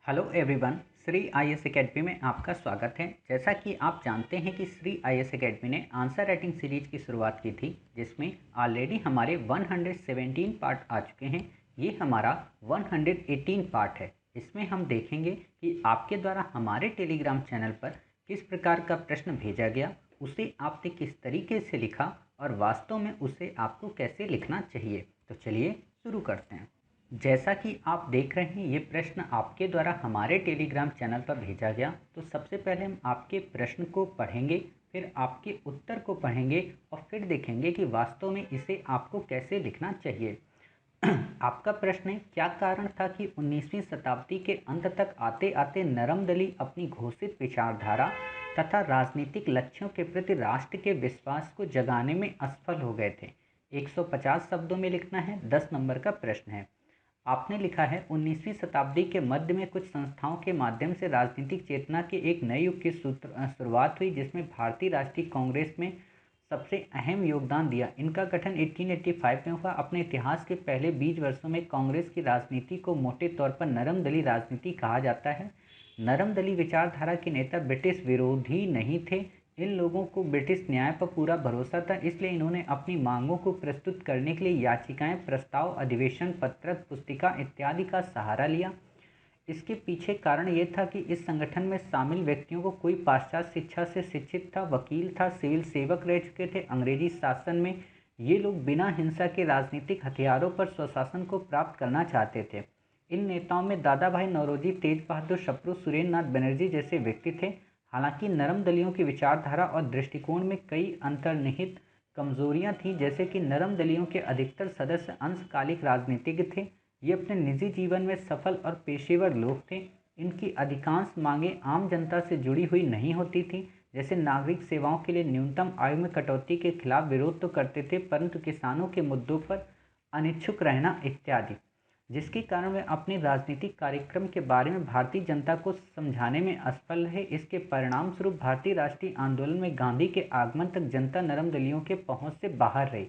Hello everyone, Shri IAS academy में आपका स्वागत है। जैसा कि आप जानते हैं कि श्री आईएएस एकेडमी ने आंसर राइटिंग सीरीज की शुरुआत की थी, जिसमें ऑलरेडी हमारे 117 पार्ट आ चुके हैं। ये हमारा 118 पार्ट है। इसमें हम देखेंगे कि आपके द्वारा हमारे टेलीग्राम चैनल पर किस प्रकार का प्रश्न भेजा गया, उसे आपने किस तरीके से लिखा और वास्तव में उसे आपको कैसे लिखना चाहिए। तो चलिए शुरू करते हैं। जैसा कि आप देख रहे हैं, ये प्रश्न आपके द्वारा हमारे टेलीग्राम चैनल पर भेजा गया। तो सबसे पहले हम आपके प्रश्न को पढ़ेंगे, फिर आपके उत्तर को पढ़ेंगे और फिर देखेंगे कि वास्तव में इसे आपको कैसे लिखना चाहिए। आपका प्रश्न है, क्या कारण था कि 19वीं शताब्दी के अंत तक आते आते नरमदली अपनी घोषित विचारधारा तथा राजनीतिक लक्ष्यों के प्रति राष्ट्र के विश्वास को जगाने में असफल हो गए थे। 150 शब्दों में लिखना है। 10 नंबर का प्रश्न है। आपने लिखा है, 19वीं शताब्दी के मध्य में कुछ संस्थाओं के माध्यम से राजनीतिक चेतना के एक नए युग की शुरुआत हुई, जिसमें भारतीय राष्ट्रीय कांग्रेस में सबसे अहम योगदान दिया। इनका गठन 1885 में हुआ। अपने इतिहास के पहले 20 वर्षों में कांग्रेस की राजनीति को मोटे तौर पर नरमदली राजनीति कहा जाता है। नरमदली विचारधारा के नेता ब्रिटिश विरोधी नहीं थे। इन लोगों को ब्रिटिश न्याय पर पूरा भरोसा था, इसलिए इन्होंने अपनी मांगों को प्रस्तुत करने के लिए याचिकाएं, प्रस्ताव, अधिवेशन, पत्रक, पुस्तिका इत्यादि का सहारा लिया। इसके पीछे कारण ये था कि इस संगठन में शामिल व्यक्तियों को कोई पाश्चात्य शिक्षा से शिक्षित था, वकील था, सिविल सेवक रह चुके थे। अंग्रेजी शासन में ये लोग बिना हिंसा के राजनीतिक हथियारों पर स्वशासन को प्राप्त करना चाहते थे। इन नेताओं में दादा भाई नौरोजी, तेज बहादुर सप्रू, सुरेंद्र नाथ बनर्जी जैसे व्यक्ति थे। हालांकि नरम दलियों की विचारधारा और दृष्टिकोण में कई अंतर्निहित कमजोरियां थीं, जैसे कि नरम दलियों के अधिकतर सदस्य अंशकालिक राजनीतिज्ञ थे। ये अपने निजी जीवन में सफल और पेशेवर लोग थे। इनकी अधिकांश मांगें आम जनता से जुड़ी हुई नहीं होती थी, जैसे नागरिक सेवाओं के लिए न्यूनतम आयु में कटौती के खिलाफ विरोध तो करते थे, परंतु किसानों के मुद्दों पर अनिच्छुक रहना इत्यादि, जिसके कारण वे अपने राजनीतिक कार्यक्रम के बारे में भारतीय जनता को समझाने में असफल रहे। इसके परिणाम स्वरूप भारतीय राष्ट्रीय आंदोलन में गांधी के आगमन तक जनता नरम दलियों के पहुंच से बाहर रही।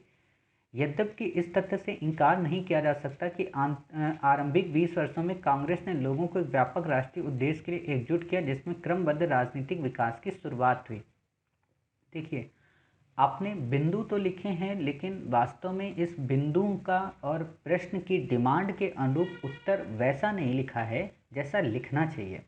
यद्यपि इस तथ्य से इनकार नहीं किया जा सकता कि आरंभिक 20 वर्षों में कांग्रेस ने लोगों को एक व्यापक राष्ट्रीय उद्देश्य के लिए एकजुट किया, जिसमें क्रमबद्ध राजनीतिक विकास की शुरुआत हुई। देखिए, आपने बिंदु तो लिखे हैं, लेकिन वास्तव में इस बिंदु का और प्रश्न की डिमांड के अनुरूप उत्तर वैसा नहीं लिखा है जैसा लिखना चाहिए।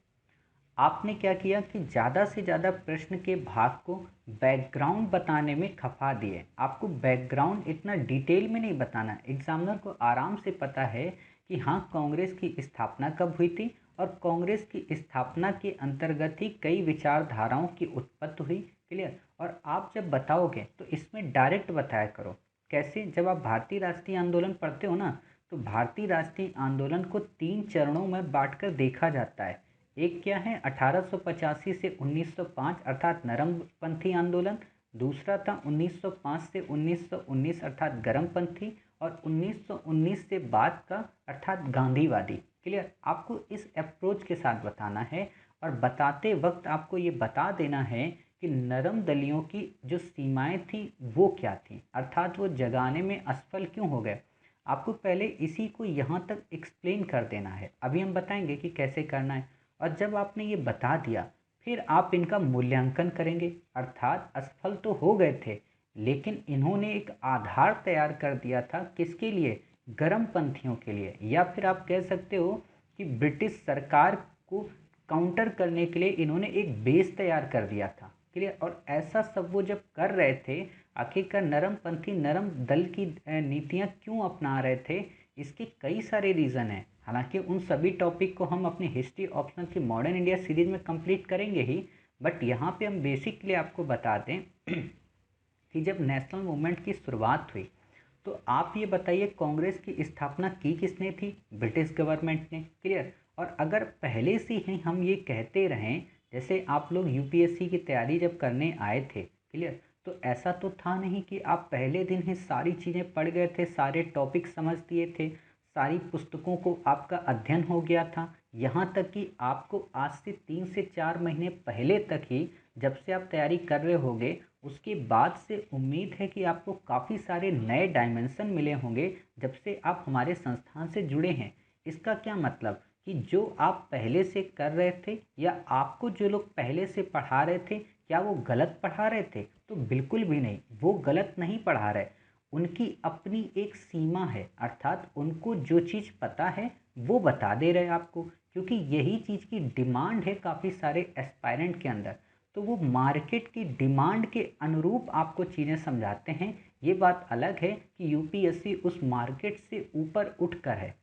आपने क्या किया कि ज़्यादा से ज़्यादा प्रश्न के भाग को बैकग्राउंड बताने में खपा दिए। आपको बैकग्राउंड इतना डिटेल में नहीं बताना। एग्जामिनर को आराम से पता है कि हाँ, कांग्रेस की स्थापना कब हुई थी और कांग्रेस की स्थापना के अंतर्गत ही कई विचारधाराओं की उत्पत्ति हुई। क्लियर। और आप जब बताओगे तो इसमें डायरेक्ट बताया करो। कैसे? जब आप भारतीय राष्ट्रीय आंदोलन पढ़ते हो ना, तो भारतीय राष्ट्रीय आंदोलन को 3 चरणों में बांटकर देखा जाता है। एक क्या है, 1885 से 1905 अर्थात नरमपंथी आंदोलन। दूसरा था 1905 से 1919 अर्थात गर्मपंथी। और 1919 से बाद का अर्थात गांधीवादी। क्लियर। आपको इस अप्रोच के साथ बताना है और बताते वक्त आपको ये बता देना है कि नरम दलियों की जो सीमाएं थी वो क्या थी, अर्थात वो जगाने में असफल क्यों हो गए। आपको पहले इसी को यहाँ तक एक्सप्लेन कर देना है। अभी हम बताएंगे कि कैसे करना है। और जब आपने ये बता दिया, फिर आप इनका मूल्यांकन करेंगे। अर्थात असफल तो हो गए थे, लेकिन इन्होंने एक आधार तैयार कर दिया था। किसके लिए? गर्मपंथियों के लिए। या फिर आप कह सकते हो कि ब्रिटिश सरकार को काउंटर करने के लिए इन्होंने एक बेस तैयार कर दिया था। क्लियर। और ऐसा सब वो जब कर रहे थे, आखिरकार नरमपंथी नरम दल की नीतियां क्यों अपना रहे थे, इसके कई सारे रीज़न हैं। हालांकि उन सभी टॉपिक को हम अपनी हिस्ट्री ऑप्शनल की मॉडर्न इंडिया सीरीज में कंप्लीट करेंगे ही, बट यहाँ पे हम बेसिकली आपको बता दें कि जब नेशनल मूवमेंट की शुरुआत हुई, तो आप ये बताइए कांग्रेस की स्थापना की किसने थी? ब्रिटिश गवर्नमेंट ने। क्लियर। और अगर पहले से ही हम ये कहते रहें, जैसे आप लोग यूपीएससी की तैयारी जब करने आए थे, क्लियर, तो ऐसा तो था नहीं कि आप पहले दिन ही सारी चीज़ें पढ़ गए थे, सारे टॉपिक समझ दिए थे, सारी पुस्तकों को आपका अध्ययन हो गया था। यहाँ तक कि आपको आज से 3 से 4 महीने पहले तक ही, जब से आप तैयारी कर रहे होंगे, उसके बाद से उम्मीद है कि आपको काफ़ी सारे नए डायमेंशन मिले होंगे जब से आप हमारे संस्थान से जुड़े हैं। इसका क्या मतलब? कि जो आप पहले से कर रहे थे या आपको जो लोग पहले से पढ़ा रहे थे क्या वो गलत पढ़ा रहे थे? तो बिल्कुल भी नहीं, वो गलत नहीं पढ़ा रहे। उनकी अपनी एक सीमा है, अर्थात उनको जो चीज़ पता है वो बता दे रहे हैं आपको, क्योंकि यही चीज़ की डिमांड है काफ़ी सारे एस्पायरेंट के अंदर। तो वो मार्केट की डिमांड के अनुरूप आपको चीज़ें समझाते हैं। ये बात अलग है कि यूपीएससी उस मार्केट से ऊपर उठकर है।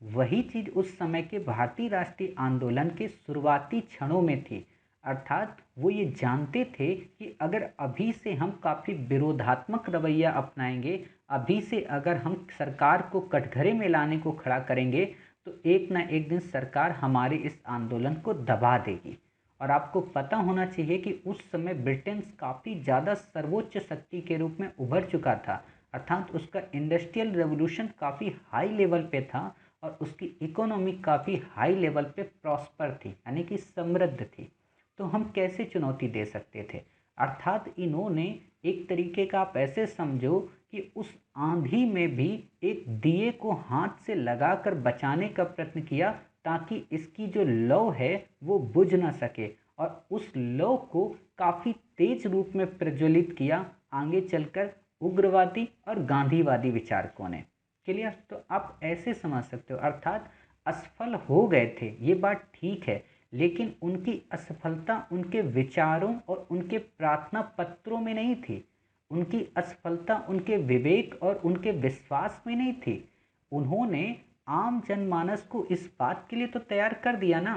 वही चीज उस समय के भारतीय राष्ट्रीय आंदोलन के शुरुआती क्षणों में थी। अर्थात वो ये जानते थे कि अगर अभी से हम काफ़ी विरोधात्मक रवैया अपनाएंगे, अभी से अगर हम सरकार को कटघरे में लाने को खड़ा करेंगे, तो एक ना एक दिन सरकार हमारे इस आंदोलन को दबा देगी। और आपको पता होना चाहिए कि उस समय ब्रिटेन काफ़ी ज़्यादा सर्वोच्च शक्ति के रूप में उभर चुका था। अर्थात उसका इंडस्ट्रियल रेवोल्यूशन काफ़ी हाई लेवल पे था और उसकी इकोनॉमी काफ़ी हाई लेवल पे प्रॉस्पर थी, यानी कि समृद्ध थी। तो हम कैसे चुनौती दे सकते थे? अर्थात इन्होंने एक तरीके का आप ऐसे समझो कि उस आंधी में भी एक दिए को हाथ से लगाकर बचाने का प्रयत्न किया, ताकि इसकी जो लौ है वो बुझ ना सके, और उस लौ को काफ़ी तेज रूप में प्रज्वलित किया आगे चलकर उग्रवादी और गांधीवादी विचारकों ने। क्लियर? तो आप ऐसे समझ सकते हो। अर्थात असफल हो गए थे, ये बात ठीक है, लेकिन उनकी असफलता उनके विचारों और उनके प्रार्थना पत्रों में नहीं थी। उनकी असफलता उनके विवेक और उनके विश्वास में नहीं थी। उन्होंने आम जनमानस को इस बात के लिए तो तैयार कर दिया ना,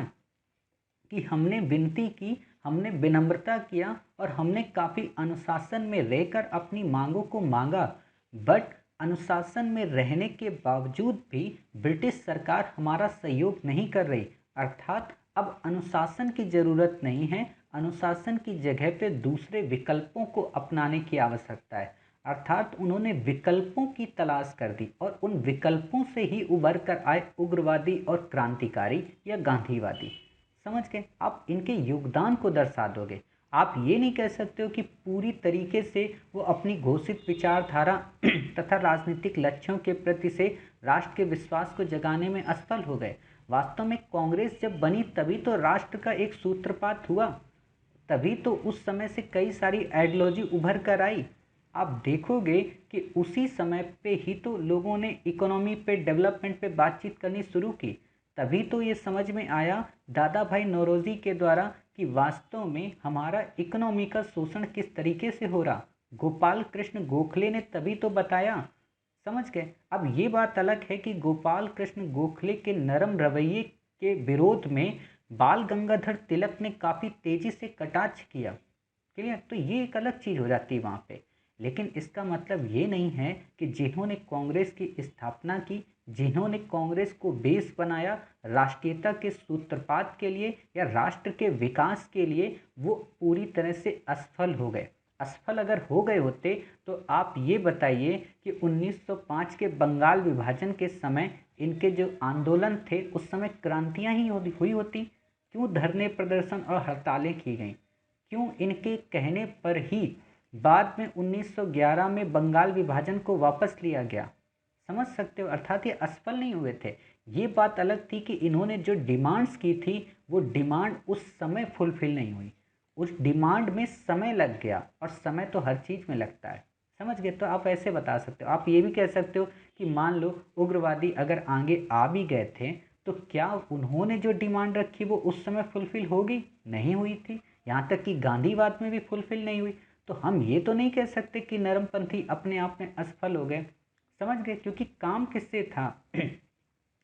कि हमने विनती की, हमने विनम्रता किया और हमने काफ़ी अनुशासन में रहकर अपनी मांगों को मांगा। बट अनुशासन में रहने के बावजूद भी ब्रिटिश सरकार हमारा सहयोग नहीं कर रही। अर्थात अब अनुशासन की ज़रूरत नहीं है, अनुशासन की जगह पे दूसरे विकल्पों को अपनाने की आवश्यकता है। अर्थात उन्होंने विकल्पों की तलाश कर दी और उन विकल्पों से ही उभर कर आए उग्रवादी और क्रांतिकारी या गांधीवादी। समझ गए? आप इनके योगदान को दर्शा दोगे। आप ये नहीं कह सकते हो कि पूरी तरीके से वो अपनी घोषित विचारधारा तथा राजनीतिक लक्ष्यों के प्रति से राष्ट्र के विश्वास को जगाने में असफल हो गए। वास्तव में कांग्रेस जब बनी तभी तो राष्ट्र का एक सूत्रपात हुआ, तभी तो उस समय से कई सारी आइडियोलॉजी उभर कर आई। आप देखोगे कि उसी समय पे ही तो लोगों ने इकोनॉमी पे, डेवलपमेंट पे बातचीत करनी शुरू की। तभी तो ये समझ में आया दादा भाई नौरोजी के द्वारा कि वास्तव में हमारा इकोनॉमी का शोषण किस तरीके से हो रहा। गोपाल कृष्ण गोखले ने तभी तो बताया। समझ गए? अब ये बात अलग है कि गोपाल कृष्ण गोखले के नरम रवैये के विरोध में बाल गंगाधर तिलक ने काफ़ी तेजी से कटाक्ष किया। क्लियर? तो ये एक अलग चीज़ हो जाती है वहाँ पे। लेकिन इसका मतलब ये नहीं है कि जिन्होंने कांग्रेस की स्थापना की, जिन्होंने कांग्रेस को बेस बनाया राष्ट्रीयता के सूत्रपात के लिए या राष्ट्र के विकास के लिए, वो पूरी तरह से असफल हो गए। असफल अगर हो गए होते तो आप ये बताइए कि 1905 के बंगाल विभाजन के समय इनके जो आंदोलन थे उस समय क्रांतियां ही हुई होती। क्यों धरने, प्रदर्शन और हड़तालें की गईं? क्यों इनके कहने पर ही बाद में 1911 में बंगाल विभाजन को वापस लिया गया? समझ सकते हो? अर्थात ये असफल नहीं हुए थे। ये बात अलग थी कि इन्होंने जो डिमांड्स की थी वो डिमांड उस समय फुलफिल नहीं हुई। उस डिमांड में समय लग गया, और समय तो हर चीज़ में लगता है। समझ गए? तो आप ऐसे बता सकते हो। आप ये भी कह सकते हो कि मान लो उग्रवादी अगर आगे आ भी गए थे, तो क्या उन्होंने जो डिमांड रखी वो उस समय फुलफिल होगी? नहीं हुई थी। यहाँ तक कि गांधीवाद में भी फुलफिल नहीं हुई। तो हम ये तो नहीं कह सकते कि नरमपंथी अपने आप में असफल हो गए। समझ गए? क्योंकि काम किससे था?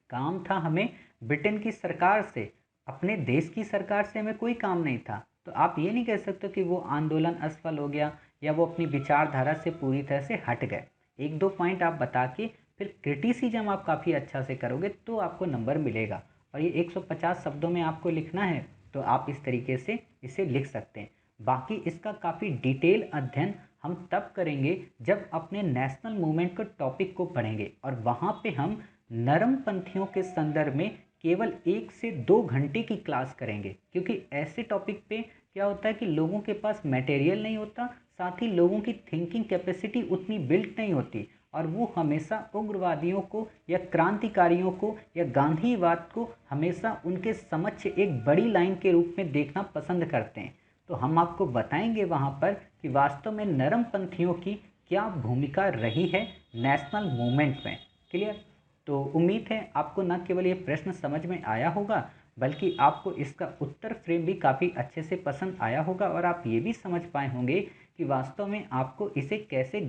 काम था हमें ब्रिटेन की सरकार से, अपने देश की सरकार से हमें कोई काम नहीं था। तो आप ये नहीं कह सकते कि वो आंदोलन असफल हो गया या वो अपनी विचारधारा से पूरी तरह से हट गए। एक दो पॉइंट आप बता के फिर क्रिटिसिज्म आप काफ़ी अच्छा से करोगे तो आपको नंबर मिलेगा। और ये 150 शब्दों में आपको लिखना है, तो आप इस तरीके से इसे लिख सकते हैं। बाकी इसका काफ़ी डिटेल अध्ययन हम तब करेंगे जब अपने नेशनल मूवमेंट के टॉपिक को पढ़ेंगे, और वहाँ पे हम नरमपंथियों के संदर्भ में केवल 1 से 2 घंटे की क्लास करेंगे। क्योंकि ऐसे टॉपिक पे क्या होता है कि लोगों के पास मटेरियल नहीं होता, साथ ही लोगों की थिंकिंग कैपेसिटी उतनी बिल्ट नहीं होती, और वो हमेशा उग्रवादियों को या क्रांतिकारियों को या गांधीवाद को हमेशा उनके समक्ष एक बड़ी लाइन के रूप में देखना पसंद करते हैं। तो हम आपको बताएंगे वहाँ पर कि वास्तव में नरमपंथियों की क्या भूमिका रही है नेशनल मूवमेंट में। क्लियर? तो उम्मीद है आपको न केवल ये प्रश्न समझ में आया होगा बल्कि आपको इसका उत्तर फ्रेम भी काफ़ी अच्छे से पसंद आया होगा और आप ये भी समझ पाए होंगे कि वास्तव में आपको इसे कैसे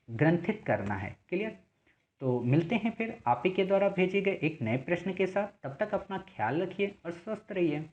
ग्रंथित करना है। क्लियर? तो मिलते हैं फिर आप ही के द्वारा भेजे गए एक नए प्रश्न के साथ। तब तक अपना ख्याल रखिए और स्वस्थ रहिए।